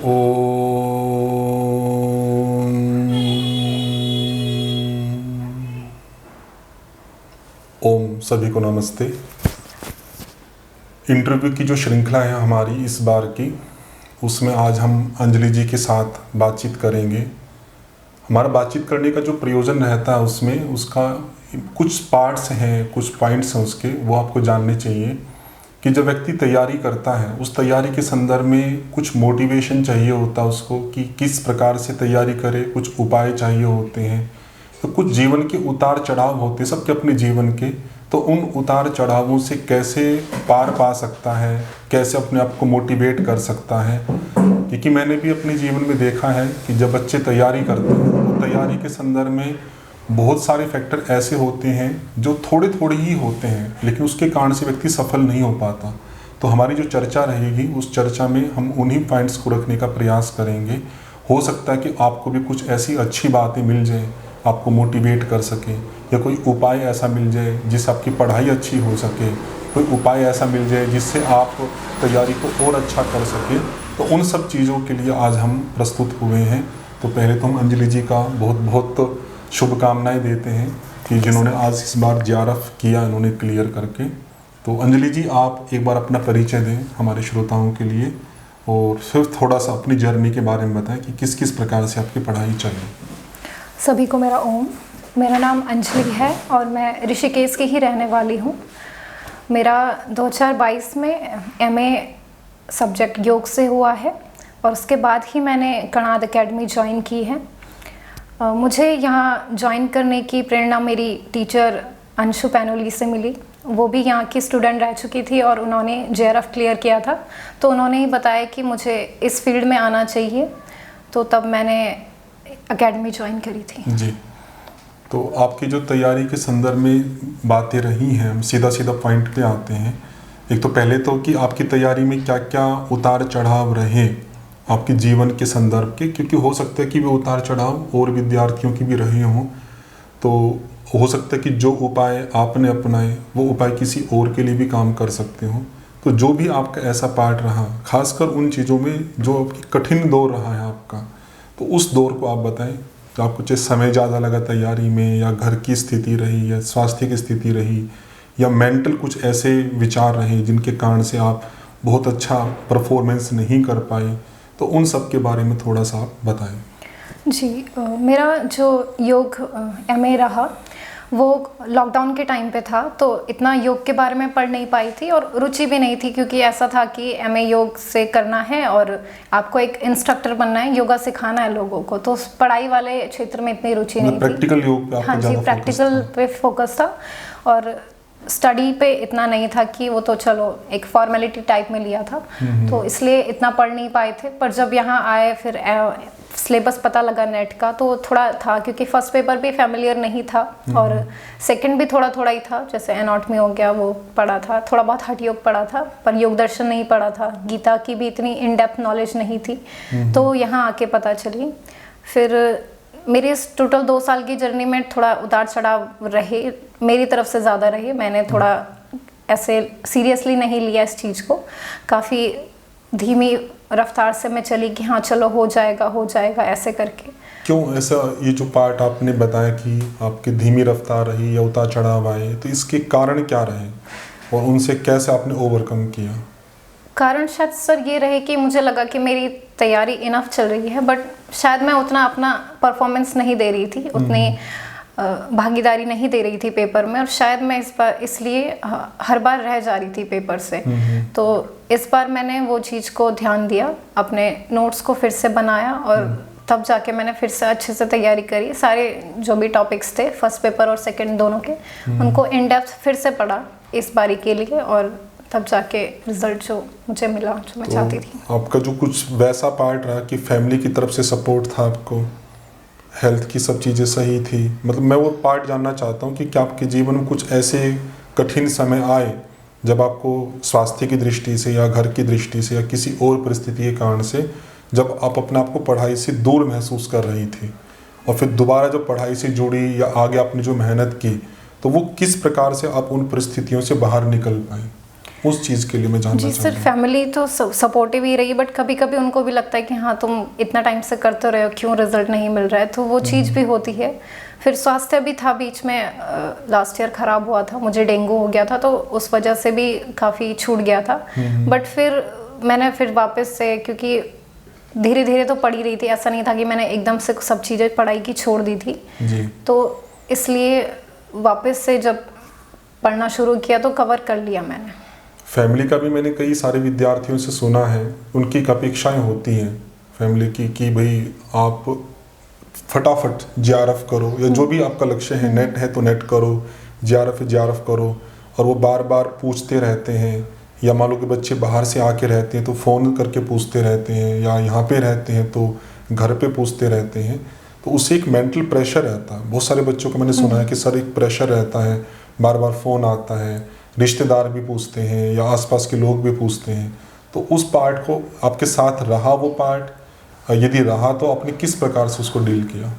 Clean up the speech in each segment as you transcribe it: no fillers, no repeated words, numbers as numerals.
ओम सभी को नमस्ते। इंटरव्यू की जो श्रृंखला है हमारी इस बार की, उसमें आज हम अंजलि जी के साथ बातचीत करेंगे। हमारा बातचीत करने का जो प्रयोजन रहता है उसमें उसका कुछ पार्ट्स हैं, कुछ पॉइंट्स हैं उसके, वो आपको जानने चाहिए कि जब व्यक्ति तैयारी करता है उस तैयारी के संदर्भ में कुछ मोटिवेशन चाहिए होता है उसको कि किस प्रकार से तैयारी करे, कुछ उपाय चाहिए होते हैं। तो कुछ जीवन के उतार चढ़ाव होते हैं सबके अपने जीवन के, तो उन उतार चढ़ावों से कैसे पार पा सकता है, कैसे अपने आप को मोटिवेट कर सकता है। क्योंकि मैंने भी अपने जीवन में देखा है कि जब बच्चे तैयारी करते हैं तो तैयारी के संदर्भ में बहुत सारे फैक्टर ऐसे होते हैं जो थोड़े थोड़े ही होते हैं, लेकिन उसके कारण से व्यक्ति सफल नहीं हो पाता। तो हमारी जो चर्चा रहेगी उस चर्चा में हम उन्हीं पॉइंट्स को रखने का प्रयास करेंगे। हो सकता है कि आपको भी कुछ ऐसी अच्छी बातें मिल जाए, आपको मोटिवेट कर सके, या कोई उपाय ऐसा मिल जाए जिससे आपकी पढ़ाई अच्छी हो सके, कोई उपाय ऐसा मिल जाए जिससे आप तैयारी को और अच्छा कर सकें। तो उन सब चीज़ों के लिए आज हम प्रस्तुत हुए हैं। तो पहले तो हम अंजलि जी का बहुत बहुत शुभकामनाएं देते हैं कि जिन्होंने आज इस बार JRF किया, इन्होंने क्लियर करके। तो अंजलि जी, आप एक बार अपना परिचय दें हमारे श्रोताओं के लिए और फिर थोड़ा सा अपनी जर्नी के बारे में बताएं कि किस किस प्रकार से आपकी पढ़ाई चली। सभी को मेरा ओम। मेरा नाम अंजलि है और मैं ऋषिकेश की ही रहने वाली हूँ। मेरा 2022 में MA सब्जेक्ट योग से हुआ है और उसके बाद ही मैंने कणाद एकेडमी ज्वाइन की है। मुझे यहाँ ज्वाइन करने की प्रेरणा मेरी टीचर अंशु पैनोली से मिली। वो भी यहाँ की स्टूडेंट रह चुकी थी और उन्होंने JRF क्लियर किया था, तो उन्होंने ही बताया कि मुझे इस फील्ड में आना चाहिए, तो तब मैंने एकेडमी ज्वाइन करी थी। जी, तो आपकी जो तैयारी के संदर्भ में बातें रही हैं, हम सीधा सीधा पॉइंट पे आते हैं। एक तो पहले तो कि आपकी तैयारी में क्या क्या उतार चढ़ाव रहे आपके जीवन के संदर्भ के, क्योंकि हो सकता है कि वो उतार चढ़ाव और विद्यार्थियों की भी रहे हों। तो हो सकता है कि जो उपाय आपने अपनाए वो उपाय किसी और के लिए भी काम कर सकते हो। तो जो भी आपका ऐसा पार्ट रहा, खासकर उन चीज़ों में जो आपकी कठिन दौर रहा है आपका, तो उस दौर को आप बताएं। तो आपको चाहे समय ज़्यादा लगा तैयारी में, या घर की स्थिति रही, या स्वास्थ्य की स्थिति रही, या मेंटल कुछ ऐसे विचार रहे जिनके कारण से आप बहुत अच्छा परफॉर्मेंस नहीं कर पाए, तो उन सब के बारे में थोड़ा सा आप बताएं। जी, मेरा जो योग MA रहा वो लॉकडाउन के टाइम पे था, तो इतना योग के बारे में पढ़ नहीं पाई थी और रुचि भी नहीं थी, क्योंकि ऐसा था कि MA योग से करना है और आपको एक इंस्ट्रक्टर बनना है, योगा सिखाना है लोगों को, तो पढ़ाई वाले क्षेत्र में इतनी रुचि नहीं थी। प्रैक्टिकल योग पे हाँ जी, प्रैक्टिकल पे फोकस था और स्टडी पे इतना नहीं था कि वो तो चलो एक फॉर्मेलिटी टाइप में लिया था, तो इसलिए इतना पढ़ नहीं पाए थे। पर जब यहाँ आए फिर सिलेबस पता लगा नेट का, तो थोड़ा था, क्योंकि फर्स्ट पेपर भी फैमिलियर नहीं था और सेकंड भी थोड़ा थोड़ा ही था, जैसे एनाटॉमी हो गया वो पढ़ा था, थोड़ा बहुत हठ योग पढ़ा था, पर योग दर्शन नहीं पढ़ा था, गीता की भी इतनी इन डेप्थ नॉलेज नहीं थी। तो यहाँ आके पता चली। फिर मेरी इस टोटल 2 साल की जर्नी में थोड़ा उतार चढ़ाव रहे, मेरी तरफ से ज़्यादा रहे। मैंने थोड़ा ऐसे सीरियसली नहीं लिया इस चीज़ को, काफ़ी धीमी रफ्तार से मैं चली कि हाँ चलो हो जाएगा ऐसे करके। क्यों ऐसा, ये जो पार्ट आपने बताया कि आपकी धीमी रफ्तार रही या उतार चढ़ाव आए, तो इसके कारण क्या रहे और उनसे कैसे आपने ओवरकम किया? कारण शायद सर ये रहे कि मुझे लगा कि मेरी तैयारी इनफ चल रही है, बट शायद मैं उतना अपना परफॉर्मेंस नहीं दे रही थी, उतनी भागीदारी नहीं दे रही थी पेपर में, और शायद मैं इस बार इसलिए हर बार रह जा रही थी पेपर से। तो इस बार मैंने वो चीज़ को ध्यान दिया, अपने नोट्स को फिर से बनाया और तब जाके मैंने फिर से अच्छे से तैयारी करी। सारे जो भी टॉपिक्स थे फर्स्ट पेपर और सेकंड दोनों के, उनको इन डेप्थ फिर से पढ़ा इस बारी के लिए, और तब जाके रिजल्ट जो मुझे मिला जो मैं चाहती थी। आपका जो कुछ वैसा पार्ट रहा कि फैमिली की तरफ से सपोर्ट था आपको, हेल्थ की सब चीज़ें सही थी, मतलब मैं वो पार्ट जानना चाहता हूँ कि क्या आपके जीवन में कुछ ऐसे कठिन समय आए जब आपको स्वास्थ्य की दृष्टि से या घर की दृष्टि से या किसी और परिस्थिति के कारण से जब आप अपने आप को पढ़ाई से दूर महसूस कर रही थी, और फिर दोबारा जब पढ़ाई से जुड़ी या आगे आपने जो मेहनत की, तो वो किस प्रकार से आप उन परिस्थितियों से बाहर निकल पाए? उस चीज़ के लिए मैं जानना जी चाहूँगा। सर, फैमिली तो सपोर्टिव ही रही, बट कभी कभी उनको भी लगता है कि हाँ तुम इतना टाइम से करते रहे हो, क्यों रिजल्ट नहीं मिल रहा है, तो वो चीज़ भी होती है। फिर स्वास्थ्य भी था बीच में, लास्ट ईयर ख़राब हुआ था, मुझे डेंगू हो गया था, तो उस वजह से भी काफ़ी छूट गया था। बट फिर मैंने फिर वापस से, क्योंकि धीरे धीरे तो पढ़ी रही थी, ऐसा नहीं था कि मैंने एकदम से सब चीज़ें पढ़ाई की छोड़ दी थी जी। तो इसलिए वापस से जब पढ़ना शुरू किया तो कवर कर लिया मैंने। फैमिली का भी मैंने कई सारे विद्यार्थियों से सुना है, उनकी एक अपेक्षाएं होती हैं फैमिली की कि भाई आप फटाफट जेआरएफ करो, या जो भी आपका लक्ष्य है, नेट है तो नेट करो, जेआरएफ है जेआरएफ करो, और वो बार बार पूछते रहते हैं। या मान लो कि बच्चे बाहर से आके रहते हैं तो फ़ोन करके पूछते रहते हैं, या यहाँ पे रहते हैं तो घर पे पूछते रहते हैं, तो उससे एक मेंटल प्रेशर रहता है। बहुत सारे बच्चों को मैंने सुना है कि सर एक प्रेशर रहता है, बार बार फ़ोन आता है, रिश्तेदार भी पूछते हैं या आसपास के लोग भी पूछते हैं। तो उस पार्ट को आपके साथ रहा वो पार्ट, यदि रहा तो आपने किस प्रकार से उसको डील किया?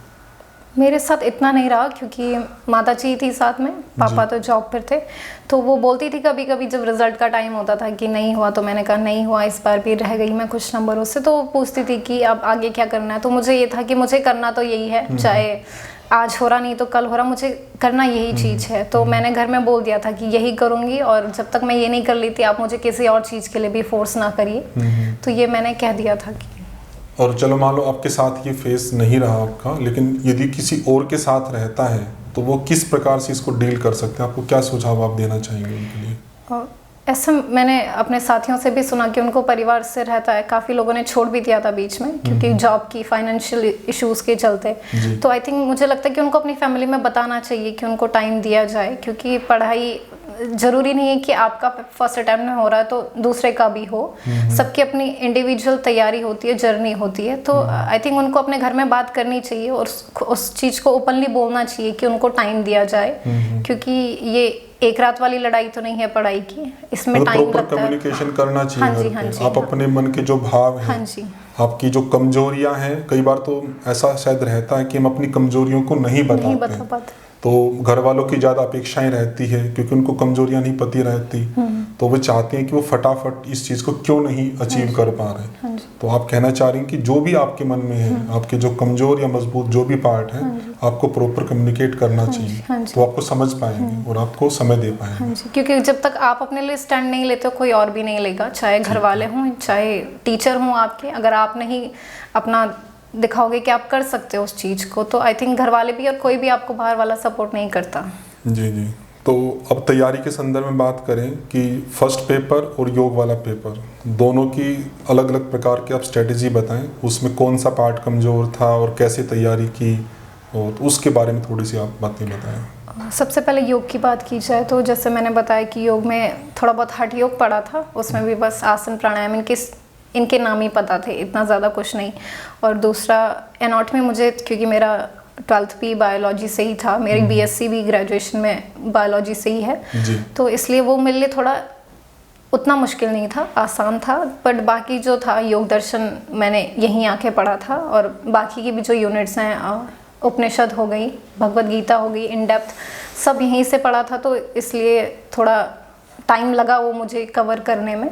मेरे साथ इतना नहीं रहा, क्योंकि माता जी थी साथ में, पापा तो जॉब पर थे, तो वो बोलती थी कभी कभी जब रिजल्ट का टाइम होता था कि नहीं हुआ, तो मैंने कहा नहीं हुआ, इस बार भी रह गई मैं कुछ नंबरों से, तो वो पूछती थी कि अब आगे क्या करना है। तो मुझे ये था कि मुझे करना तो यही है, चाहे आज हो रहा नहीं तो कल हो रहा, मुझे करना यही चीज़ है। तो मैंने घर में बोल दिया था कि यही करूँगी, और जब तक मैं ये नहीं कर लेती आप मुझे किसी और चीज़ के लिए भी फोर्स ना करिए। तो ये मैंने कह दिया था कि, और चलो मान लो आपके साथ ये फेस नहीं रहा आपका, लेकिन यदि किसी और के साथ रहता है तो वो किस प्रकार से इसको डील कर सकते हैं? आपको क्या सुझाव आप देना चाहेंगे उनके लिए? और ऐसा मैंने अपने साथियों से भी सुना कि उनको परिवार से रहता है, काफ़ी लोगों ने छोड़ भी दिया था बीच में, क्योंकि जॉब की फाइनेंशियल इश्यूज के चलते। तो आई थिंक मुझे लगता है कि उनको अपनी फैमिली में बताना चाहिए कि उनको टाइम दिया जाए, क्योंकि पढ़ाई ज़रूरी नहीं है कि आपका फर्स्ट अटैम्प्ट में हो रहा है तो दूसरे का भी हो। सबकी अपनी इंडिविजुअल तैयारी होती है, जर्नी होती है। तो आई थिंक उनको अपने घर में बात करनी चाहिए और उस चीज़ को ओपनली बोलना चाहिए कि उनको टाइम दिया जाए, क्योंकि ये एक रात वाली लड़ाई तो नहीं है पढ़ाई की, इसमें टाइम लगता है। प्रॉपर कम्युनिकेशन करना चाहिए। हाँ जी, हाँ जी, आप अपने मन के जो भाव हैं, हाँ जी, आपकी जो कमजोरियां हैं, कई बार तो ऐसा शायद रहता है कि हम अपनी कमजोरियों को नहीं नहीं बताते बता पाते। तो घर वालों की ज़्यादा अपेक्षाएं रहती है, क्योंकि उनको कमजोरियां नहीं पता रहती, तो वो चाहते हैं कि वो फटाफट इस चीज़ को क्यों नहीं अचीव कर पा रहे। तो आप कहना चाह रही हैं कि जो भी आपके मन में है, आपके जो कमजोर या मजबूत जो भी पार्ट है, आपको प्रॉपर कम्युनिकेट करना चाहिए, तो आपको समझ पाएंगे और आपको समय दे पाएंगे। क्योंकि जब तक आप अपने लिए स्टैंड नहीं लेते कोई और भी नहीं लेगा, चाहे घर वाले हों, चाहे टीचर हों आपके। अगर आप नहीं अपना दिखाओगे कि आप कर सकते हो उस चीज़ को, तो आई थिंक घर वाले भी और कोई भी आपको बाहर वाला सपोर्ट नहीं करता। जी जी। तो अब तैयारी के संदर्भ में बात करें कि फर्स्ट पेपर और योग वाला पेपर दोनों की अलग अलग प्रकार की आप स्ट्रेटेजी बताएं, उसमें कौन सा पार्ट कमज़ोर था और कैसे तैयारी की, और उसके बारे में थोड़ी सी आप बातें बताएं। सबसे पहले योग की बात की जाए तो जैसे मैंने बताया कि योग में थोड़ा बहुत हठ योग पढ़ा था, उसमें भी बस आसन प्राणायाम इनके नाम ही पता थे, इतना ज़्यादा कुछ नहीं। और दूसरा एनॉट में मुझे, क्योंकि मेरा 12th भी बायोलॉजी से ही था, मेरी बीएससी भी ग्रेजुएशन में बायोलॉजी से ही है, तो इसलिए वो मेरे लिए थोड़ा उतना मुश्किल नहीं था, आसान था। बट बाकी जो था योग दर्शन मैंने यहीं आके पढ़ा था, और बाकी की भी जो यूनिट्स हैं, उपनिषद हो गई, भगवद गीता हो गई, इन डेप्थ सब यहीं से पढ़ा था, तो इसलिए थोड़ा टाइम लगा वो मुझे कवर करने में।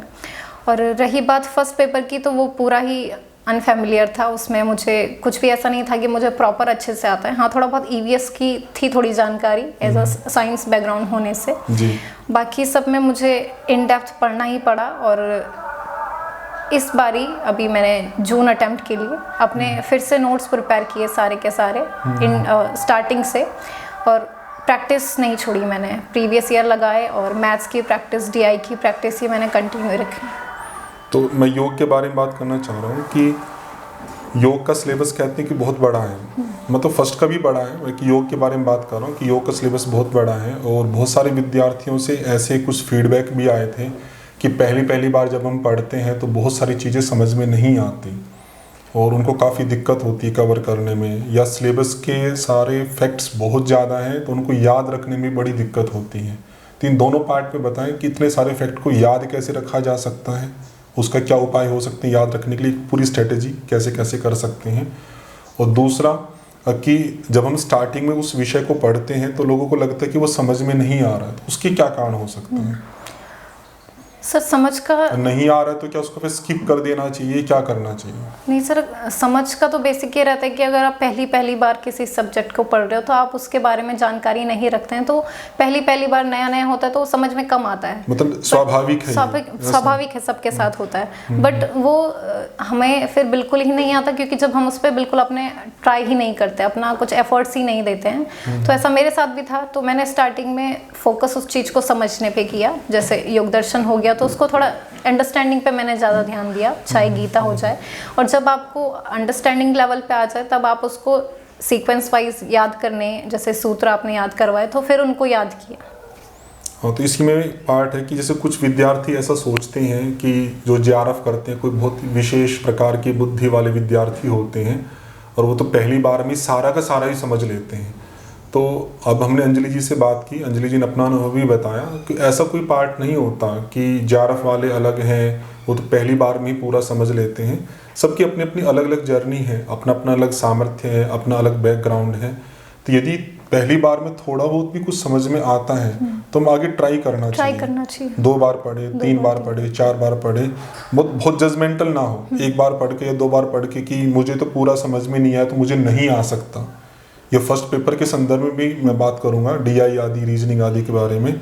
और रही बात फर्स्ट पेपर की, तो वो पूरा ही अनफेमिलियर था, उसमें मुझे कुछ भी ऐसा नहीं था कि मुझे प्रॉपर अच्छे से आता है। हाँ, थोड़ा बहुत ईवीएस की थी थोड़ी जानकारी एज अ साइंस बैकग्राउंड होने से जी। बाकी सब में मुझे इन डेप्थ पढ़ना ही पड़ा। और इस बारी अभी मैंने जून अटेम्प्ट के लिए अपने फिर से नोट्स प्रिपेयर किए सारे के सारे इन स्टार्टिंग से, और प्रैक्टिस नहीं छोड़ी मैंने, प्रीवियस ईयर लगाए, और मैथ्स की प्रैक्टिस, डीआई की प्रैक्टिस ही मैंने कंटिन्यू रखी। तो मैं योग के बारे में बात करना चाह रहा हूँ कि योग का सिलेबस कहते हैं कि बहुत बड़ा है, मतलब फर्स्ट का भी बड़ा है, मैं कि योग के बारे में बात कर रहा हूँ कि योग का सिलेबस बहुत बड़ा है। और बहुत सारे विद्यार्थियों से ऐसे कुछ फीडबैक भी आए थे कि पहली बार जब हम पढ़ते हैं तो बहुत सारी चीज़ें समझ में नहीं आती और उनको काफ़ी दिक्कत होती है कवर करने में, या सिलेबस के सारे फैक्ट्स बहुत ज़्यादा हैं तो उनको याद रखने में बड़ी दिक्कत होती है। तो इन दोनों पार्ट पे बताएं कि इतने सारे फैक्ट को याद कैसे रखा जा सकता है, उसका क्या उपाय हो सकते हैं याद रखने के लिए, पूरी स्ट्रेटेजी कैसे कैसे कर सकते हैं। और दूसरा कि जब हम स्टार्टिंग में उस विषय को पढ़ते हैं तो लोगों को लगता है कि वो समझ में नहीं आ रहा है, तो उसके क्या कारण हो सकते हैं? सर समझ का नहीं आ रहा है तो क्या उसको फिर स्किप कर देना चाहिए, क्या करना चाहिए? नहीं सर, समझ का तो बेसिक ये रहता है कि अगर आप पहली बार किसी सब्जेक्ट को पढ़ रहे हो तो आप उसके बारे में जानकारी नहीं रखते हैं, तो पहली बार नया नया होता है तो समझ में कम आता है। मतलब स्वाभाविक है, स्वाभाविक है, सबके साथ होता है। बट वो हमें फिर बिल्कुल ही नहीं आता, क्योंकि जब हम उस पर बिल्कुल अपने ट्राई ही नहीं करते, अपना कुछ एफर्ट्स ही नहीं देते हैं। तो ऐसा मेरे साथ भी था। तो मैंने स्टार्टिंग में फोकस उस चीज़ को समझने पे किया, जैसे योग दर्शन हो गया तो उसको थोड़ा अंडरस्टैंडिंग पे मैंने ज़्यादा ध्यान दिया, चाहे गीता हो जाए। और जब आपको अंडरस्टैंडिंग लेवल पे आ जाए तब आप उसको सीक्वेंस वाइज याद करने, जैसे सूत्र आपने याद करवाए तो फिर उनको याद किया। हाँ, तो इसी में पार्ट है कि जैसे कुछ विद्यार्थी ऐसा सोचते हैं कि जो JRF करते हैं कोई बहुत विशेष प्रकार की बुद्धि वाले विद्यार्थी होते हैं और वो तो पहली बार में सारा का सारा ही समझ लेते हैं। तो अब हमने अंजलि जी से बात की, अंजलि जी ने अपना अनुभव भी बताया कि ऐसा कोई पार्ट नहीं होता कि JRF वाले अलग हैं, वो तो पहली बार में ही पूरा समझ लेते हैं। सबकी अपनी अपनी अलग अलग जर्नी है, अपना अपना अलग सामर्थ्य है, अपना अलग बैकग्राउंड है। तो यदि पहली बार में थोड़ा बहुत भी कुछ समझ में आता है तो हम आगे ट्राई करना चाहिए। 2 बार पढ़े, 3 बार पढ़े, 4 बार पढ़े, बहुत जजमेंटल ना हो। एक बार पढ़ के या 2 बार पढ़ के कि मुझे तो पूरा समझ में नहीं आया तो मुझे नहीं आ सकता। ये फर्स्ट पेपर के संदर्भ में भी मैं बात करूंगा, DI आदि, रीजनिंग आदि के बारे में,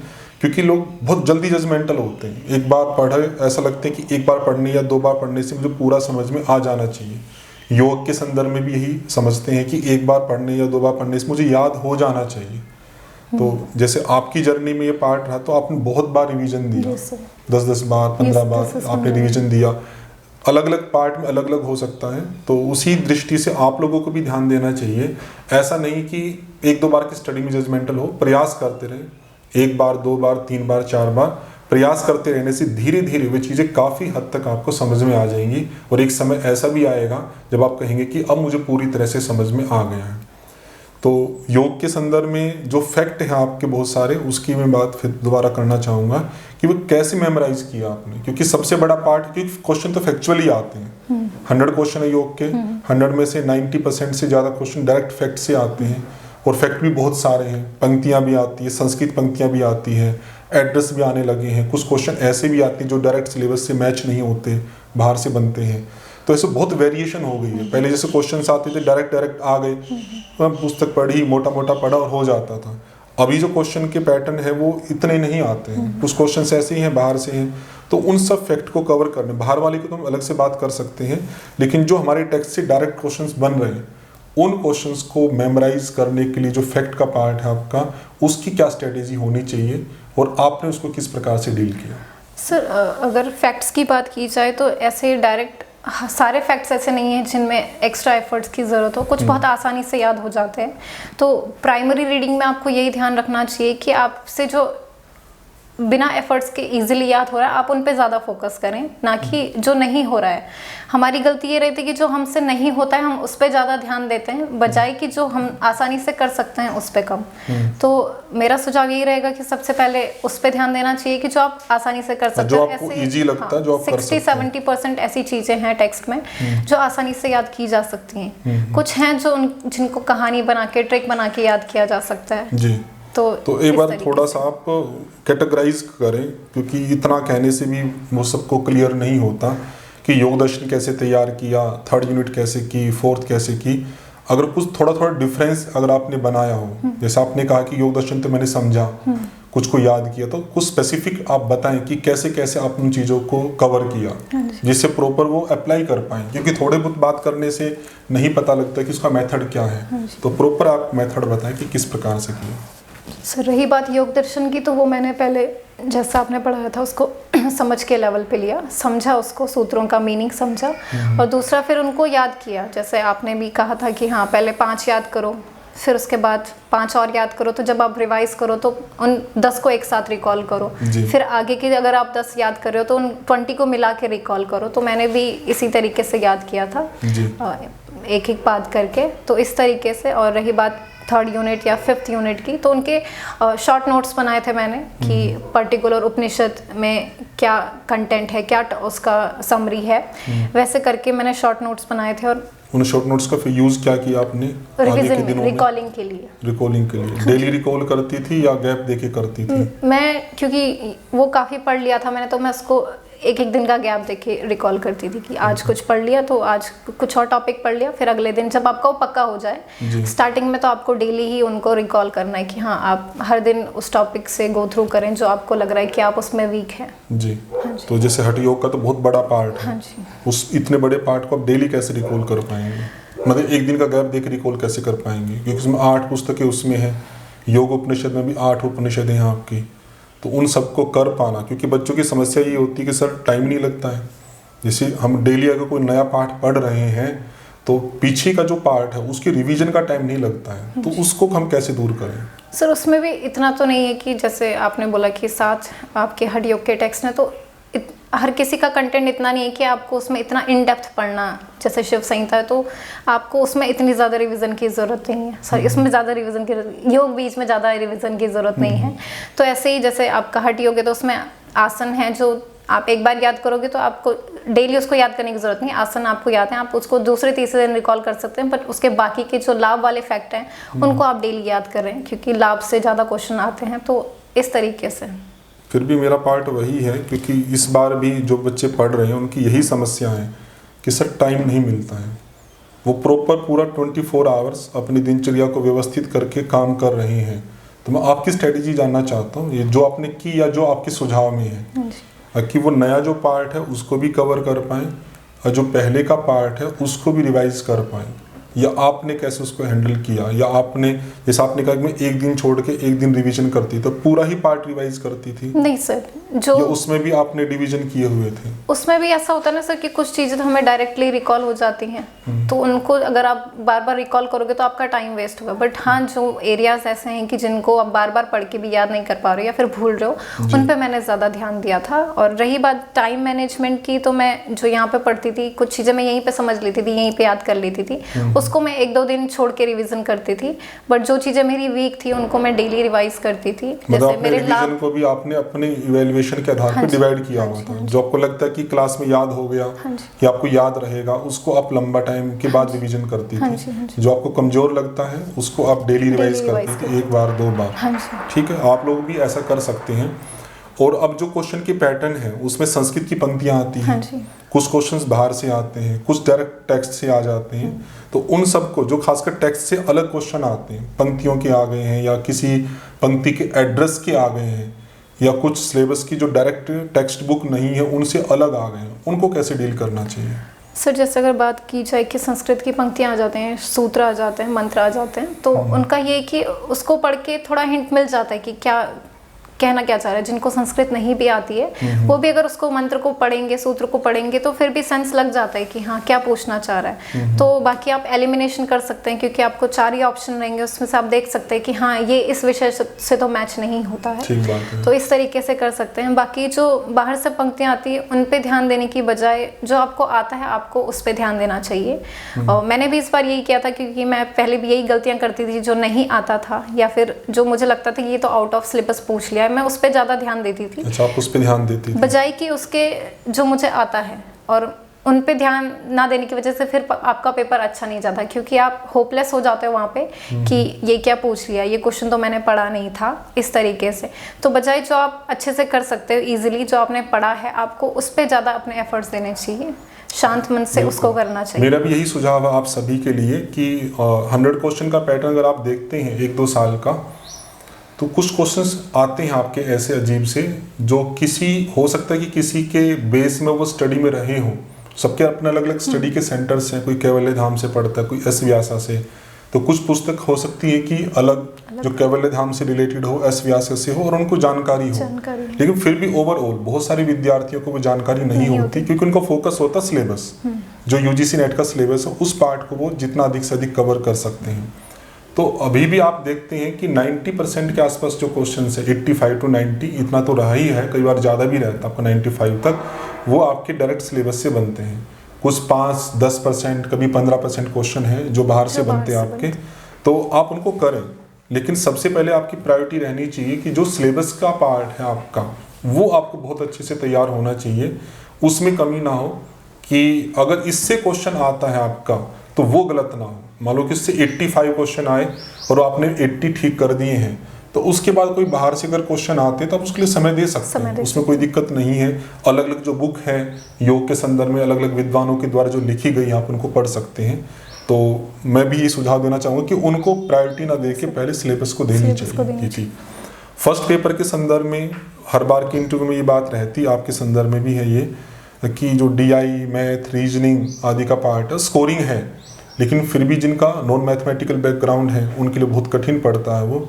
क्योंकि लोग बहुत जल्दी जजमेंटल होते हैं। एक बार पढ़े, ऐसा लगता है कि एक बार पढ़ने या 2 बार पढ़ने से मुझे पूरा समझ में आ जाना चाहिए। योग के संदर्भ में भी यही समझते हैं कि एक बार पढ़ने या 2 बार पढ़ने से मुझे याद हो जाना चाहिए। तो जैसे आपकी जर्नी में ये पार्ट रहा तो आपने बहुत बार रिवीजन दिया, 10-10 बार, 15 बार आपने रिवीजन दिया। अलग अलग पार्ट में अलग अलग हो सकता है, तो उसी दृष्टि से आप लोगों को भी ध्यान देना चाहिए। ऐसा नहीं कि 1-2 बार की स्टडी में जजमेंटल हो, प्रयास करते रहे। 1 बार, 2 बार, 3 बार, 4 बार प्रयास करते रहने से धीरे धीरे वे चीज़ें काफ़ी हद तक आपको समझ में आ जाएंगी और एक समय ऐसा भी आएगा जब आप कहेंगे कि अब मुझे पूरी तरह से समझ में आ गया है। तो योग के संदर्भ में जो फैक्ट है आपके बहुत सारे, उसकी मैं बात फिर दोबारा करना चाहूँगा कि वो कैसे मेमोराइज किया आपने, क्योंकि सबसे बड़ा पार्ट है कि क्वेश्चन तो फैक्चुअली आते हैं। 100 क्वेश्चन है योग के, 100 में से 90% से ज़्यादा क्वेश्चन डायरेक्ट फैक्ट से आते हैं और फैक्ट भी बहुत सारे हैं। पंक्तियाँ भी आती है, संस्कृत पंक्तियाँ भी आती हैं, एड्रेस भी आने लगे हैं। कुछ क्वेश्चन ऐसे भी आते हैं जो डायरेक्ट सिलेबस से मैच नहीं होते, बाहर से बनते हैं। तो ऐसे बहुत वेरिएशन हो गई है। पहले जैसे क्वेश्चंस आते थे डायरेक्ट आ गए, पुस्तक पढ़ी, मोटा मोटा पढ़ा और हो जाता था। अभी जो क्वेश्चन के पैटर्न है वो इतने नहीं आते हैं, कुछ क्वेश्चन ऐसे ही हैं, बाहर से हैं। तो उन सब फैक्ट को कवर करने, बाहर वाले को तो हम अलग से बात कर सकते हैं, लेकिन जो हमारे टेक्स्ट से डायरेक्ट क्वेश्चंस बन रहे हैं उन क्वेश्चंस को मेमोराइज करने के लिए जो फैक्ट का पार्ट है आपका, उसकी क्या स्ट्रेटेजी होनी चाहिए और आपने उसको किस प्रकार से डील किया? सर अगर फैक्ट्स की बात की जाए तो ऐसे डायरेक्ट सारे फैक्ट्स ऐसे नहीं हैं जिनमें एक्स्ट्रा एफर्ट्स की ज़रूरत हो, कुछ बहुत आसानी से याद हो जाते हैं। तो प्राइमरी रीडिंग में आपको यही ध्यान रखना चाहिए कि आपसे जो बिना एफर्ट्स के इजीली याद हो रहा है आप उन पे ज़्यादा फोकस करें, ना कि जो नहीं हो रहा है। हमारी गलती ये रहती है कि जो हमसे नहीं होता है हम उस पर ज़्यादा ध्यान देते हैं, बजाय कि जो हम आसानी से कर सकते हैं उस पर कम। तो मेरा सुझाव यही रहेगा कि सबसे पहले उस पर ध्यान देना चाहिए कि जो आप आसानी से कर सकते हैं। आपको इजी लगता है, जो आप कर सकते हैं। 60-70% ऐसी चीज़ें हैं टेक्स्ट में जो आसानी से याद की जा सकती हैं। कुछ हैं जो जिनको कहानी बना के, ट्रिक बना के याद किया जा सकता है जी। तो एक बार थोड़ा सा आप कैटेगराइज करें, क्योंकि इतना कहने से भी वो सबको क्लियर नहीं होता कि योग दर्शन कैसे तैयार किया, 3rd यूनिट कैसे की, 4th कैसे की। अगर कुछ थोड़ा डिफरेंस अगर आपने बनाया हो, जैसे आपने कहा कि योग दर्शन तो मैंने समझा, कुछ को याद किया, तो कुछ स्पेसिफिक आप बताएं कि कैसे कैसे आप उन चीज़ों को कवर किया जिससे प्रॉपर वो अप्लाई कर पाएँ, क्योंकि थोड़े बहुत बात करने से नहीं पता लगता कि उसका मेथड क्या है। तो प्रॉपर आप मेथड बताएं कि किस प्रकार से किया। सर रही बात योग दर्शन की, तो वो मैंने पहले जैसा आपने पढ़ाया था उसको समझ के लेवल पे लिया, समझा उसको, सूत्रों का मीनिंग समझा, और दूसरा फिर उनको याद किया। जैसे आपने भी कहा था कि हाँ पहले 5 याद करो, फिर उसके बाद 5 और याद करो। तो जब आप रिवाइज करो तो उन 10 को एक साथ रिकॉल करो, फिर आगे की अगर आप 10 याद कर रहे हो तो उन 20 को मिला के रिकॉल करो। तो मैंने भी इसी तरीके से याद किया था, एक एक बात करके। तो इस तरीके से। और रही बात 3rd यूनिट या 5th यूनिट की, तो उनके शॉर्ट नोट्स बनाए थे मैंने कि पर्टिकुलर उपनिषद में क्या कंटेंट है, क्या उसका समरी है, वैसे करके मैंने शॉर्ट नोट्स बनाए थे। और उन शॉर्ट नोट्स का फिर यूज़ क्या किया आपने आगे के दिनों में? रिकॉलिंग के लिए। रिकॉलिंग के लिए डेली रिकॉल करती थी या गैप देके करती थी? मैं क्योंकि वो काफ़ी पढ़ लिया था मैंने, तो मैं उसको एक एक दिन का गैप देके रिकॉल करती थी कि आज कुछ पढ़ लिया तो आज कुछ और टॉपिक पढ़ लिया, फिर अगले दिन जब आपका वो पक्का हो जाए। स्टार्टिंग में तो आपको डेली ही उनको रिकॉल करना है कि हाँ आप हर दिन उस टॉपिक से गो थ्रू करें जो आपको लग रहा है कि आप उसमें वीक हैं। जी, तो जैसे हठ योग का तो बहुत बड़ा पार्ट है। हाँ जी। उस इतने बड़े पार्ट को आप डेली कैसे रिकॉल कर पाएंगे? मतलब एक दिन का गैप देके रिकॉल कैसे कर पाएंगे? क्योंकि उसमें 8 पुस्तकें उसमें है, योग उपनिषद में भी 8 उपनिषद हैं आपकी, तो उन सबको कर पाना, क्योंकि बच्चों की समस्या ये होती है कि सर टाइम नहीं लगता है। जैसे हम डेली अगर कोई नया पाठ पढ़ रहे हैं तो पीछे का जो पार्ट है उसकी रिवीजन का टाइम नहीं लगता है, तो उसको हम कैसे दूर करें? सर उसमें भी इतना तो नहीं है कि जैसे आपने बोला कि 7 आपके हठ योग के टेक्स्ट हैं, तो हर किसी का कंटेंट इतना नहीं है कि आपको उसमें इतना इन डेप्थ पढ़ना। जैसे शिव संहिता है तो आपको उसमें इतनी ज़्यादा रिवीजन की ज़रूरत नहीं है, सॉरी इसमें ज़्यादा रिवीजन की, योग बीच में ज़्यादा रिवीजन की ज़रूरत नहीं है। तो ऐसे ही जैसे आपका हठ योग है तो उसमें आसन है जो आप एक बार याद करोगे तो आपको डेली उसको याद करने की ज़रूरत नहीं। आसन आपको याद है, आप उसको दूसरे तीसरे दिन रिकॉल कर सकते हैं, बट उसके बाकी के जो लाभ वाले फैक्ट हैं उनको आप डेली याद करें, क्योंकि लाभ से ज़्यादा क्वेश्चन आते हैं। तो इस तरीके से फिर भी मेरा पार्ट वही है, क्योंकि इस बार भी जो बच्चे पढ़ रहे हैं उनकी यही समस्या है कि सर टाइम नहीं मिलता है। वो प्रॉपर पूरा 24 आवर्स अपनी दिनचर्या को व्यवस्थित करके काम कर रहे हैं। तो मैं आपकी स्ट्रेटेजी जानना चाहता हूँ, ये जो आपने की या जो आपके सुझाव में है, कि वो नया जो पार्ट है उसको भी कवर कर पाएँ और जो पहले का पार्ट है उसको भी रिवाइज कर पाएँ, या आपने कैसे उसको हैंडल किया? या आपने जैसे आपने कहा कि मैं एक दिन छोड़ के एक दिन रिवीजन करती, तो पूरा ही पार्ट रिवाइज करती थी? नहीं सर, जो या उसमें भी आपने डिवीजन किए हुए थे? उसमें भी ऐसा होता है ना सर कि कुछ चीज़ें तो हमें डायरेक्टली रिकॉल हो जाती हैं, तो उनको अगर आप बार बार रिकॉल करोगे तो आपका टाइम वेस्ट होगा। बट हाँ, जो एरियाज ऐसे हैं कि जिनको आप बार बार पढ़ के भी याद नहीं कर पा रहे हो या फिर भूल रहे हो, उन पे मैंने ज़्यादा ध्यान दिया था। और रही बात टाइम मैनेजमेंट की, तो मैं जो यहाँ पे पढ़ती थी कुछ चीज़ें मैं यहीं पे समझ लेती थी, यहीं पे याद कर लेती थी, उसको मैं 1-2 दिन छोड़ के रिवीजन करती थी। बट जो चीज़ें मेरी वीक थी उनको मैं डेली रिवाइज करती थी। जैसे मेरे रिवीजन को भी आपने अपने इवैल्यूएशन के आधार पर डिवाइड किया हुआ था। जो आपको लगता है कि क्लास में याद हो गया या आपको याद रहेगा, उसको आप लंबा टाइम के बाद रिवीजन करती थी। जो आपको कमजोर लगता है उसको आप डेली रिवाइज करती थी, 1 बार 2 बार। ठीक है, आप लोग भी ऐसा कर सकते हैं। और अब जो क्वेश्चन की पैटर्न है उसमें संस्कृत की पंक्तियां आती हैं, कुछ क्वेश्चंस बाहर से आते हैं, कुछ डायरेक्ट टेक्स्ट से आ जाते हैं। तो उन सबको जो खासकर टेक्स्ट से अलग क्वेश्चन आते हैं, पंक्तियों के आ गए हैं या किसी पंक्ति के एड्रेस के आ गए हैं, या कुछ सिलेबस की जो डायरेक्ट टेक्स्ट बुक नहीं है उनसे अलग आ गए हैं, उनको कैसे डील करना चाहिए? सर जैसे अगर बात की जाए कि संस्कृत की पंक्तियाँ आ जाते हैं, सूत्र आ जाते हैं, मंत्र आ जाते हैं, तो उनका ये कि उसको पढ़ के थोड़ा हिंट मिल जाता है कि क्या कहना क्या चाह रहा है। जिनको संस्कृत नहीं भी आती है वो भी अगर उसको मंत्र को पढ़ेंगे, सूत्र को पढ़ेंगे, तो फिर भी सेंस लग जाता है कि हाँ क्या पूछना चाह रहा है। तो बाकी आप एलिमिनेशन कर सकते हैं, क्योंकि आपको 4 ही ऑप्शन रहेंगे, उसमें से आप देख सकते हैं कि हाँ ये इस विषय से तो मैच नहीं होता है, तो इस तरीके से कर सकते हैं। बाकी जो बाहर से पंक्तियाँ आती है उन पे ध्यान देने की बजाय जो आपको आता है आपको उस पर ध्यान देना चाहिए। और मैंने भी इस बार यही किया था, क्योंकि मैं पहले भी यही गलतियाँ करती थी, जो नहीं आता था या फिर जो मुझे लगता था कि ये तो आउट ऑफ सिलेबस पूछ लिया है, मैं उस पर ज़्यादा ध्यान देती थी। अच्छा, आप उस पे ध्यान देती थी बजाय कि उसके जो मुझे आता है, और उन पे ध्यान ना देने की वजह से फिर आपका पेपर अच्छा नहीं जाता, क्योंकि आप होपलेस हो जाते हो वहाँ पे कि ये क्या पूछ लिया, ये क्वेश्चन तो मैंने पढ़ा नहीं था, इस तरीके से। तो बजाय जो आप अच्छे से कर सकते हो इजीली, जो आपने पढ़ा है, आपको उस पर ज़्यादा अपने एफर्ट्स देने चाहिए, शांत मन से उसको करना चाहिए। मेरा भी यही सुझाव है आप सभी के लिए कि 100 क्वेश्चन का पैटर्न अगर आप देखते हैं 1-2 साल का, तो कुछ क्वेश्चंस आते हैं आपके ऐसे अजीब से, जो किसी हो सकता है कि किसी के बेस में वो स्टडी में रहे हों। सबके अपने अलग अलग स्टडी के सेंटर्स हैं, कोई कैवल्य धाम से पढ़ता है, कोई एस व्यासा से। तो कुछ पुस्तक हो सकती है कि अलग जो कैवल्य धाम से रिलेटेड हो, एस व्यासा से हो, और उनको जानकारी हो। लेकिन फिर भी ओवरऑल बहुत सारे विद्यार्थियों को वो जानकारी नहीं होती, क्योंकि उनका फोकस होता सिलेबस, जो यूजीसी नेट का सिलेबस है, उस पार्ट को वो जितना अधिक से अधिक कवर कर सकते हैं। तो अभी भी आप देखते हैं कि 90% के आसपास जो क्वेश्चन है, 85 to 90 इतना तो रहा ही है, कई बार ज़्यादा भी रहता है आपका 95 तक, वो आपके डायरेक्ट सिलेबस से बनते हैं। कुछ 5-10%, कभी 15% क्वेश्चन है जो बाहर से बनते हैं आपके, तो आप उनको करें। लेकिन सबसे पहले आपकी प्रायोरिटी रहनी चाहिए कि जो सिलेबस का पार्ट है आपका, वो आपको बहुत अच्छे से तैयार होना चाहिए, उसमें कमी ना हो। कि अगर इससे क्वेश्चन आता है आपका तो वो गलत ना हो। मान लो कि उससे 85 क्वेश्चन आए और आपने 80 ठीक कर दिए हैं, तो उसके बाद कोई बाहर से अगर क्वेश्चन आते हैं तो आप उसके लिए समय दे सकते हैं, उसमें कोई दिक्कत नहीं है। अलग अलग जो बुक है योग के संदर्भ में, अलग अलग विद्वानों के द्वारा जो लिखी गई आप उनको पढ़ सकते हैं। तो मैं भी ये सुझाव देना चाहूँगा कि उनको प्रायोरिटी ना दे के पहले सिलेबस को देनी चाहिए। जी, फर्स्ट पेपर के संदर्भ में हर बार के इंटरव्यू में ये बात रहती है, आपके संदर्भ में भी है ये, कि जो DI, मैथ, रीजनिंग आदि का पार्ट है, स्कोरिंग है, लेकिन फिर भी जिनका नॉन मैथमेटिकल बैकग्राउंड है उनके लिए बहुत कठिन पड़ता है वो।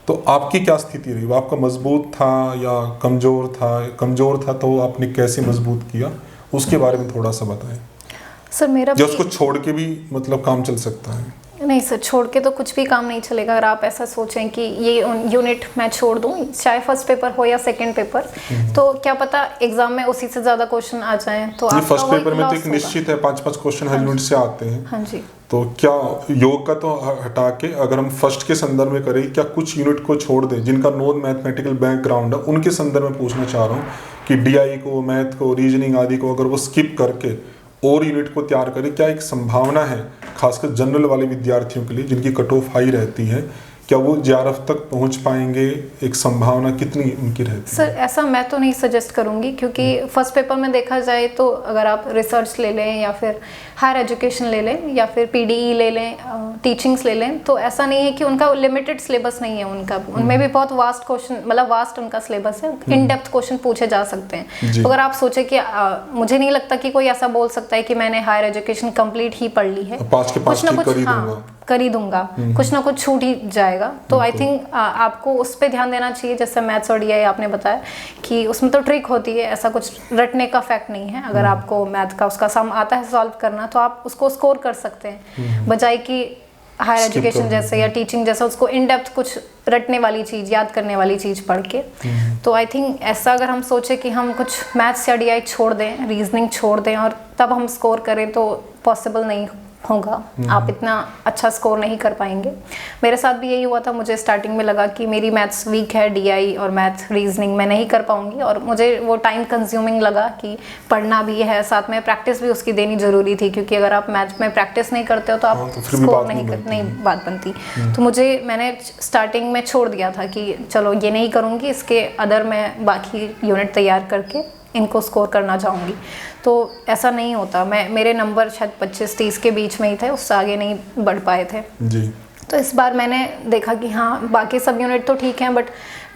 तो आपकी क्या स्थिति रही? वो आपका मजबूत था या कमज़ोर था? कमज़ोर था तो आपने कैसे मजबूत किया, उसके बारे में थोड़ा सा बताएं। सर मेरा या उसको छोड़ के भी मतलब काम चल सकता है? नहीं सर, छोड़ के तो कुछ भी काम नहीं चलेगा। अगर आप ऐसा सोचें कि ये यूनिट मैं छोड़ दूं, चाहे फर्स्ट पेपर हो या सेकंड पेपर, तो क्या पता एग्जाम में उसी से ज़्यादा क्वेश्चन आ जाएं तो आपका फर्स्ट पेपर में तो एक निश्चित है 5-5 क्वेश्चन हर यूनिट से आते हैं। हाँ जी। तो क्या योग का तो हटा के अगर हम फर्स्ट के संदर्भ में करें, क्या कुछ यूनिट को छोड़ दें जिनका नॉन मैथमेटिकल बैकग्राउंड है, उनके संदर्भ में पूछना चाह रहा हूँ कि DI को, मैथ को, रीजनिंग आदि को अगर वो स्किप करके और यूनिट को तैयार करें, क्या एक संभावना है खासकर जनरल वाले विद्यार्थियों के लिए जिनकी कट ऑफ हाई रहती है, क्या वो JRF तक पहुंच पाएंगे? एक संभावना कितनी उनकी रहती है? सर ऐसा मैं तो नहीं सजेस्ट करूंगी, क्योंकि फर्स्ट पेपर में देखा जाए तो अगर आप रिसर्च ले लें या फिर हायर एजुकेशन ले लें या फिर PDE ले लें, टीचिंग्स ले लें, तो ऐसा नहीं है कि उनका लिमिटेड सिलेबस नहीं है। उनमें भी बहुत वास्ट क्वेश्चन, मतलब वास्ट उनका सिलेबस है, इन डेप्थ क्वेश्चन पूछे जा सकते हैं। तो अगर आप सोचे कि मुझे नहीं लगता कि कोई ऐसा बोल सकता है कि मैंने हायर एजुकेशन कंप्लीट ही पढ़ ली है, कुछ ना कुछ कर ही दूंगा, कुछ ना कुछ छूट ही जाएगा। तो आई थिंक आपको उस पर ध्यान देना चाहिए। जैसे मैथ्स और DI आपने बताया कि उसमें तो ट्रिक होती है, ऐसा कुछ रटने का फैक्ट नहीं है। अगर आपको मैथ का उसका सम आता है सॉल्व करना, तो आप उसको स्कोर कर सकते हैं, बजाय कि हायर एजुकेशन जैसे या टीचिंग जैसा उसको इन डेप्थ कुछ रटने वाली चीज़, याद करने वाली चीज़ पढ़ के। तो आई थिंक ऐसा अगर हम सोचे कि हम कुछ मैथ्स या DI छोड़ दें, रीजनिंग छोड़ दें और तब हम स्कोर करें, तो पॉसिबल नहीं होगा। आप इतना अच्छा स्कोर नहीं कर पाएंगे। मेरे साथ भी यही हुआ था। मुझे स्टार्टिंग में लगा कि मेरी मैथ्स वीक है, DI और मैथ रीजनिंग मैं नहीं कर पाऊंगी, और मुझे वो टाइम कंज्यूमिंग लगा कि पढ़ना भी है, साथ में प्रैक्टिस भी उसकी देनी ज़रूरी थी, क्योंकि अगर आप मैथ में प्रैक्टिस नहीं करते हो तो आप स्कोर नहीं बात बनती। तो मैंने स्टार्टिंग में छोड़ दिया था कि चलो ये नहीं करूँगी, इसके अदर मैं बाकी यूनिट तैयार करके इनको स्कोर करना चाहूँगी। तो ऐसा नहीं होता। मेरे नंबर शायद 25-30 के बीच में ही थे, उससे आगे नहीं बढ़ पाए थे जी। तो इस बार मैंने देखा कि हाँ बाकी सब यूनिट तो ठीक हैं, बट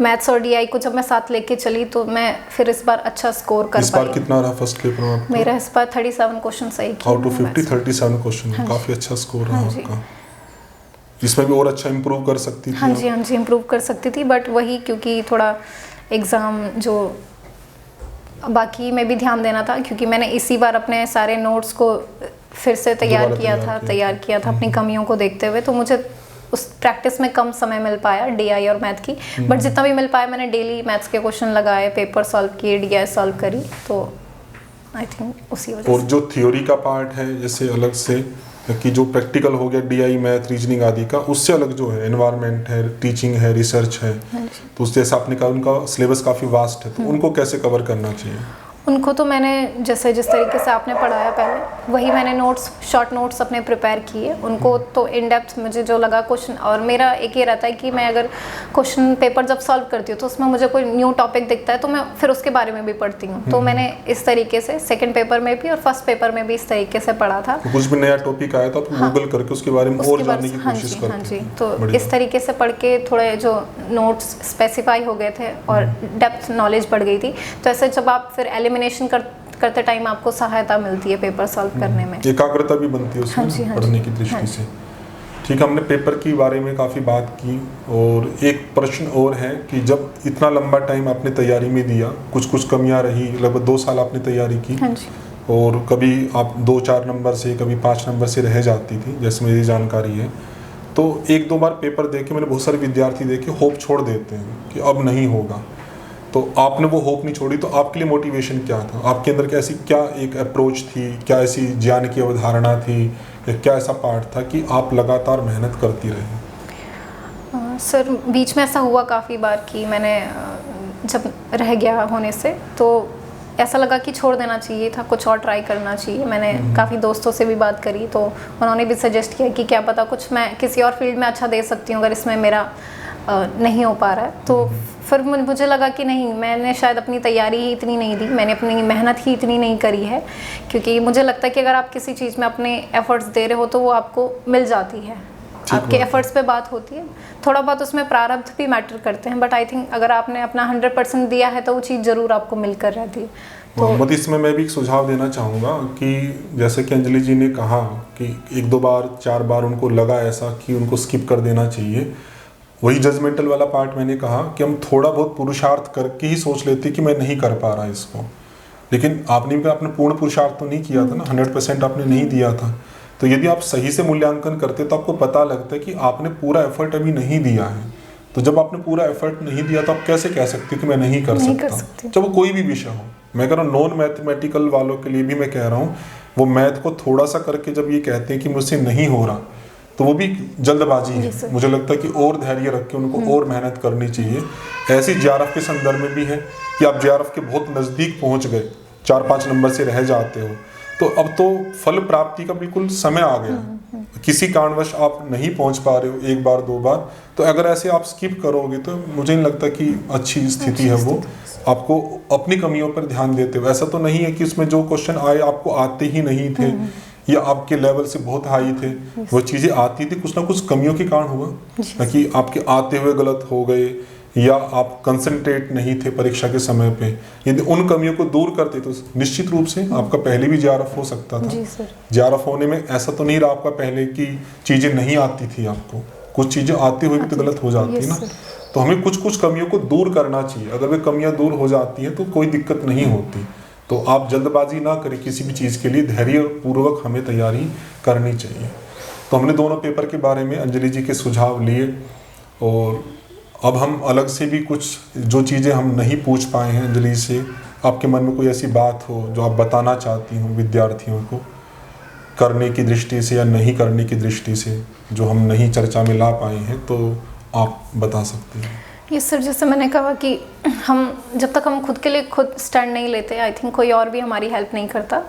मैथ्स और DI को जब मैं साथ लेके चली तो मैं फिर इस बार अच्छा स्कोर कर पाई। इस बार कितना रहा फर्स्ट पेपर में आपका? मेरा इस बार 37 क्वेश्चन सही किया। आउट ऑफ 50 37 क्वेश्चन, काफ़ी अच्छा स्कोर रहा आपका। इसमें भी और अच्छा इम्प्रूव कर सकती थी? हाँ जी इम्प्रूव कर सकती थी, बट वही क्योंकि थोड़ा एग्ज़ाम जो बाकी में भी ध्यान देना था, क्योंकि मैंने इसी बार अपने सारे नोट्स को फिर से तैयार किया था अपनी कमियों को देखते हुए। तो मुझे उस प्रैक्टिस में कम समय मिल पाया DI और मैथ की, बट जितना भी मिल पाया मैंने डेली मैथ्स के क्वेश्चन लगाए, पेपर सॉल्व किए, DI सॉल्व करी। तो आई थिंक उसी वजह से। और जो थ्योरी का पार्ट है, जैसे अलग से कि जो प्रैक्टिकल हो गया DI, मैथ, रीजनिंग आदि का, उससे अलग जो है एनवायरनमेंट है, टीचिंग है, रिसर्च है, तो उस जैसे आपने कहा उनका सिलेबस काफ़ी वास्ट है, तो उनको कैसे कवर करना चाहिए? उनको तो मैंने जिस तरीके से आपने पढ़ाया पहले, वही मैंने नोट्स, शॉर्ट नोट्स अपने प्रिपेयर किए। उनको तो इन डेप्थ मुझे जो लगा क्वेश्चन, और मेरा एक ये रहता है कि मैं अगर क्वेश्चन पेपर जब सॉल्व करती हूँ तो उसमें मुझे कोई न्यू टॉपिक दिखता है तो मैं फिर उसके बारे में भी पढ़ती हूँ। तो मैंने इस तरीके से सेकेंड पेपर में भी और फर्स्ट पेपर में भी इस तरीके से पढ़ा था। तो कुछ भी नया टॉपिक आया तो आप गूगल करके उसके बारे में और जानने की कोशिश करते हैं? हाँ जी, तो इस तरीके से पढ़ के थोड़े जो नोट्स स्पेसिफाई हो गए थे और डेप्थ नॉलेज बढ़ गई थी। तो ऐसे जब आप फिर एलिमिनेशन करते टाइम आपको सहायता मिलती है पेपर सॉल्व करने में, एकाग्रता भी बनती है उसमें पढ़ने की दृष्टि से। ठीक है, हमने पेपर की बारे में काफ़ी बात की, और एक प्रश्न और है कि जब इतना लंबा टाइम आपने तैयारी में दिया, कुछ कमियां रही, लगभग 2 साल आपने तैयारी की, और कभी आप 2-4 नंबर से, कभी 5 नंबर से रह जाती थी, जैसे मेरी जानकारी है। तो 1-2 बार पेपर देखे मैंने, बहुत सारे विद्यार्थी देखे होप छोड़ देते हैं कि अब नहीं होगा, तो आपने वो होप नहीं छोड़ी। तो आपके लिए मोटिवेशन क्या था? आपके अंदर कैसी क्या एक अप्रोच थी, क्या ऐसी ज्ञान की अवधारणा थी, या क्या ऐसा पार्ट था कि आप लगातार मेहनत करती रही? सर बीच में ऐसा हुआ काफ़ी बार कि मैंने जब रह गया होने से, तो ऐसा लगा कि छोड़ देना चाहिए था, कुछ और ट्राई करना चाहिए। मैंने काफ़ी दोस्तों से भी बात करी तो उन्होंने भी सजेस्ट किया कि क्या पता कुछ मैं किसी और फील्ड में अच्छा दे सकती हूँ अगर इसमें मेरा नहीं हो पा रहा है। तो फिर मुझे लगा कि नहीं, मैंने शायद अपनी तैयारी ही इतनी नहीं दी, मैंने अपनी मेहनत ही इतनी नहीं करी है, क्योंकि मुझे लगता है कि अगर आप किसी चीज़ में अपने एफर्ट्स दे रहे हो तो वो आपको मिल जाती है, आपके एफर्ट्स पे बात होती है। थोड़ा बहुत उसमें प्रारब्ध भी मैटर करते हैं, बट आई थिंक अगर आपने अपना 100% दिया है तो वो चीज़ ज़रूर आपको मिलकर रहती है। मोहम्मद, इसमें मैं भी एक सुझाव देना चाहूँगा कि जैसे कि अंजलि जी ने कहा कि 1-2 बार 4 बार उनको लगा ऐसा कि उनको स्किप कर देना चाहिए, वही जजमेंटल वाला पार्ट मैंने कहा कि हम थोड़ा बहुत पुरुषार्थ करके ही सोच लेते कि मैं नहीं कर पा रहा इसको, लेकिन आपने भी अपने पूर्ण पुरुषार्थ तो नहीं किया था ना, 100% आपने नहीं दिया था। तो यदि आप सही से मूल्यांकन करते तो आपको पता लगता है कि आपने पूरा एफर्ट अभी नहीं दिया है। तो जब आपने पूरा एफर्ट नहीं दिया तो आप कैसे कह सकते कि मैं नहीं कर सकता, जब वो कोई भी विषय हो। मैं कह रहा हूँ नॉन मैथमेटिकल वालों के लिए भी मैं कह रहा हूँ, वो मैथ को थोड़ा सा करके जब ये कहते हैं कि मुझसे नहीं हो रहा, तो वो भी जल्दबाजी है। मुझे लगता है कि और धैर्य रख के उनको और मेहनत करनी चाहिए। ऐसी JRF के संदर्भ में भी है कि आप JRF के बहुत नज़दीक पहुंच गए, 4-5 नंबर से रह जाते हो, तो अब तो फल प्राप्ति का बिल्कुल समय आ गया। किसी कारणवश आप नहीं पहुंच पा रहे हो 1 बार 2 बार, तो अगर ऐसे आप स्किप करोगे तो मुझे नहीं लगता कि अच्छी स्थिति है वो। आपको अपनी कमियों पर ध्यान देते हो। ऐसा तो नहीं है कि उसमें जो क्वेश्चन आए आपको आते ही नहीं थे या आपके लेवल से बहुत हाई थे, वो चीज़ें आती थी, कुछ ना कुछ कमियों के कारण हुआ, ना कि आपके आते हुए गलत हो गए या आप कंसंट्रेट नहीं थे परीक्षा के समय पे। यदि उन कमियों को दूर करते तो निश्चित रूप से आपका पहले भी JRF हो सकता था। JRF होने में ऐसा तो नहीं रहा आपका पहले की चीज़ें नहीं आती थी, आपको कुछ चीज़ें आती हुई भी तो गलत हो जाती है ना। तो हमें कुछ कुछ कमियों को दूर करना चाहिए। अगर वे कमियां दूर हो जाती हैं तो कोई दिक्कत नहीं होती। तो आप जल्दबाजी ना करें किसी भी चीज़ के लिए, धैर्य पूर्वक हमें तैयारी करनी चाहिए। तो हमने दोनों पेपर के बारे में अंजलि जी के सुझाव लिए, और अब हम अलग से भी कुछ जो चीज़ें हम नहीं पूछ पाए हैं अंजलि से, आपके मन में कोई ऐसी बात हो जो आप बताना चाहती हो विद्यार्थियों को, करने की दृष्टि से या नहीं करने की दृष्टि से, जो हम नहीं चर्चा में ला पाए हैं, तो आप बता सकते हैं। ये सर, जैसे मैंने कहा कि हम जब तक हम खुद के लिए खुद स्टैंड नहीं लेते, आई थिंक कोई और भी हमारी हेल्प नहीं करता।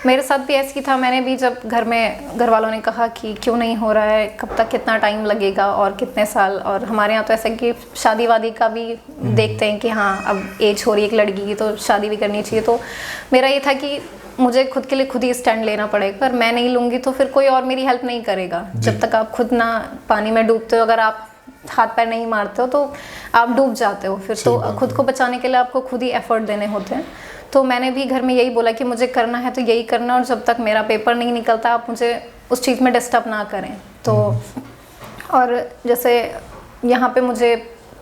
मेरे साथ भी ऐसे ही था। मैंने भी जब घर वालों ने कहा कि क्यों नहीं हो रहा है, कब तक, कितना टाइम लगेगा और कितने साल, और हमारे यहाँ तो ऐसा कि शादी वादी का भी देखते हैं कि हाँ अब एज हो रही है एक लड़की की तो शादी भी करनी चाहिए। तो मेरा ये था कि मुझे खुद के लिए खुद ही स्टैंड लेना पड़ेगा, पर मैं नहीं लूँगी तो फिर कोई और मेरी हेल्प नहीं करेगा। जब तक आप खुद ना पानी में डूबते हो, अगर आप हाथ पैर नहीं मारते हो तो आप डूब जाते हो फिर। तो खुद को बचाने के लिए आपको खुद ही एफर्ट देने होते हैं। तो मैंने भी घर में यही बोला कि मुझे करना है तो यही करना, और जब तक मेरा पेपर नहीं निकलता आप मुझे उस चीज़ में डिस्टर्ब ना करें। तो और जैसे यहाँ पे मुझे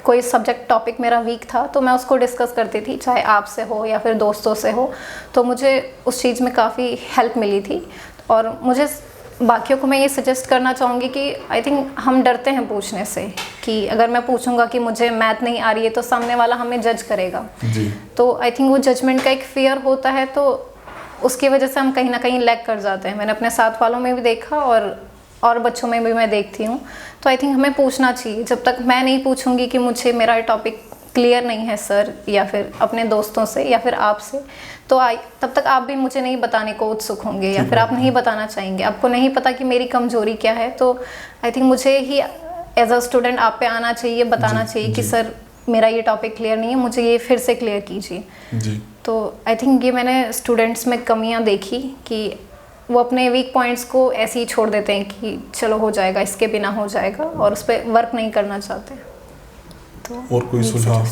कोई सब्जेक्ट टॉपिक मेरा वीक था तो मैं उसको डिस्कस करती थी, चाहे आपसे हो या फिर दोस्तों से हो, तो मुझे उस चीज़ में काफ़ी हेल्प मिली थी। और मुझे बाकियों को मैं ये सजेस्ट करना चाहूँगी कि आई थिंक हम डरते हैं पूछने से, कि अगर मैं पूछूंगा कि मुझे मैथ नहीं आ रही है तो सामने वाला हमें जज करेगा जी। तो आई थिंक वो जजमेंट का एक फियर होता है, तो उसकी वजह से हम कहीं ना कहीं लैग कर जाते हैं। मैंने अपने साथ वालों में भी देखा और बच्चों में भी मैं देखती हूँ। तो आई थिंक हमें पूछना चाहिए। जब तक मैं नहीं पूछूंगी कि मुझे मेरा टॉपिक क्लियर नहीं है सर, या फिर अपने दोस्तों से या फिर आपसे, तो तब तक आप भी मुझे नहीं बताने को उत्सुक होंगे, या फिर आप नहीं बताना चाहेंगे। आपको नहीं पता कि मेरी कमजोरी क्या है, तो आई थिंक मुझे ही एज अ स्टूडेंट आप पे आना चाहिए, बताना चाहिए कि सर मेरा ये टॉपिक क्लियर नहीं है, मुझे ये फिर से क्लियर कीजिए। तो आई थिंक ये मैंने स्टूडेंट्स में कमियाँ देखी कि वो अपने वीक पॉइंट्स को ऐसे ही छोड़ देते हैं कि चलो हो जाएगा, इसके बिना हो जाएगा, और उस पर वर्क नहीं करना चाहते। तो और कोई सुझाव?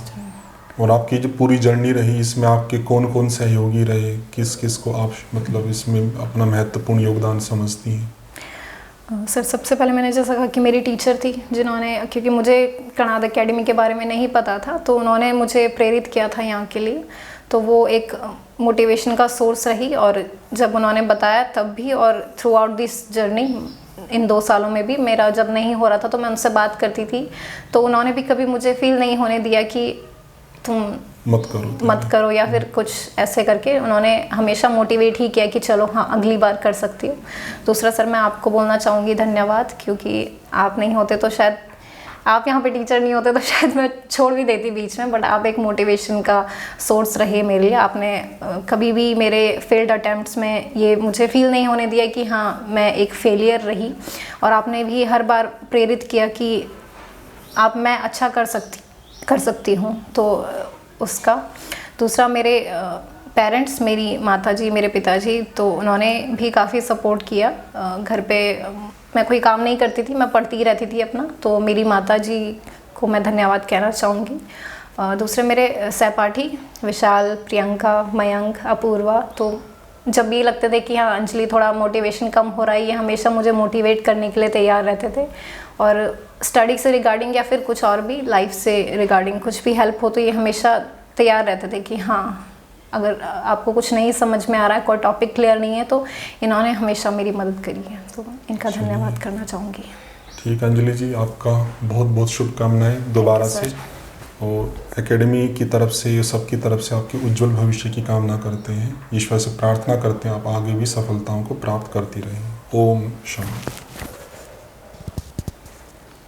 और आपकी जो पूरी जर्नी रही इसमें आपके कौन कौन सहयोगी रहे, किस किस को आप मतलब इसमें अपना महत्वपूर्ण योगदान समझती हैं? सर सबसे पहले मैंने जैसा कहा कि मेरी टीचर थी, जिन्होंने, क्योंकि मुझे कनाड अकेडमी के बारे में नहीं पता था, तो उन्होंने मुझे प्रेरित किया था यहाँ के लिए। तो वो एक मोटिवेशन का सोर्स रही, और जब उन्होंने बताया तब भी, और through out this journey in 2 सालों में भी मेरा जब नहीं हो रहा था तो मैं उनसे बात करती थी, तो उन्होंने भी कभी मुझे फील नहीं होने दिया कि तुम मत करो या फिर कुछ ऐसे करके। उन्होंने हमेशा मोटिवेट ही किया कि चलो हाँ अगली बार कर सकती हो। दूसरा सर मैं आपको बोलना चाहूँगी धन्यवाद, क्योंकि आप नहीं होते तो शायद आप यहाँ पे टीचर नहीं होते तो शायद मैं छोड़ भी देती बीच में, बट आप एक मोटिवेशन का सोर्स रहे मेरे लिए। आपने कभी भी मेरे फेल्ड अटेम्प्ट्स में ये मुझे फील नहीं होने दिया कि हाँ मैं एक फेलियर रही, और आपने भी हर बार प्रेरित किया कि आप मैं अच्छा कर सकती हूँ। तो उसका दूसरा मेरे पेरेंट्स, मेरी माताजी, मेरे पिताजी, तो उन्होंने भी काफ़ी सपोर्ट किया। घर पे मैं कोई काम नहीं करती थी, मैं पढ़ती ही रहती थी अपना, तो मेरी माताजी को मैं धन्यवाद कहना चाहूँगी। दूसरे मेरे सहपाठी विशाल, प्रियंका, मयंक, अपूर्वा, तो जब भी लगते थे कि हाँ अंजलि थोड़ा मोटिवेशन कम हो रहा है, ये हमेशा मुझे मोटिवेट करने के लिए तैयार रहते थे। और स्टडी से रिगार्डिंग या फिर कुछ और भी लाइफ से रिगार्डिंग कुछ भी हेल्प हो तो ये हमेशा तैयार रहते थे कि हाँ अगर आपको कुछ नहीं समझ में आ रहा है, कोई टॉपिक क्लियर नहीं है, तो इन्होंने हमेशा मेरी मदद करी है, तो इनका धन्यवाद करना चाहूँगी। ठीक है अंजलि जी, आपका बहुत बहुत शुभकामनाएं दोबारा से, और एकेडमी की तरफ से, ये सब की तरफ से आपके उज्जवल भविष्य की कामना करते हैं। ईश्वर से प्रार्थना करते हैं आप आगे भी सफलताओं को प्राप्त करती रहें। ओम शांति।